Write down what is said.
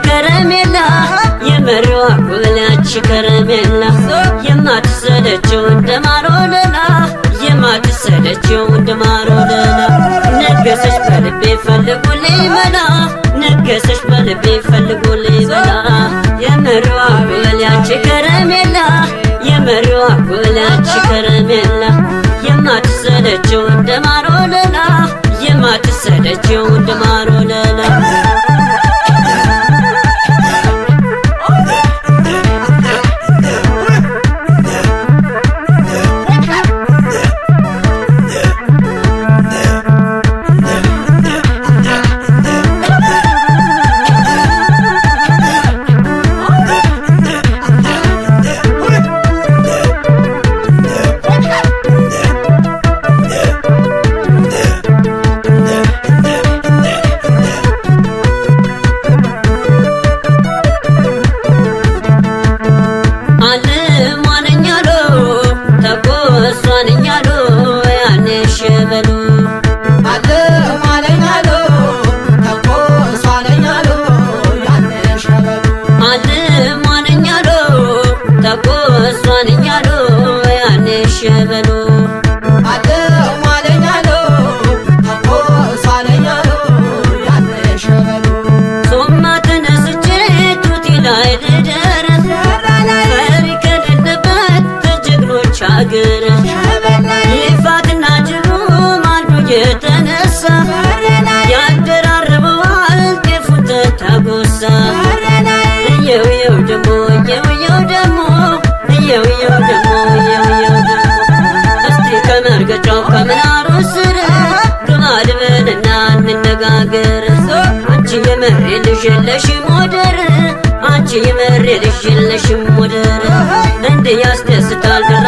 ከረሜላ የመሪዋ ጉልያች ከረሜላ የማትሰለቸው እንደማሮለላ የማትሰለቸው እንደማሮለላ ነገሰች በልቤ ፈልጉልኝ መላ ነገሰች በልቤ ፈልጉልኝ መላ የመሪዋ ጉልያች ከረሜላ የመሪዋ ጉልያች ከረሜላ የማትሰለቸው እንደማሮለላ የማትሰለቸው እንደማሮለላ ይፋትና ጅሩ ማንዱ የተነሳ ያደራርበዋል ጤፉ ተታጎሳ እየው ደሞ እየው ደሞ እየው ደሞ እስቲ ከመርገጫው ከምናሩ ስር ግማድ በልና እንነጋገር አንቺ የመሬ ልጅ የለሽም ወደር አንቺ የመሬ ልጅ የለሽም ወደር እንደ ያስደስታል ድራ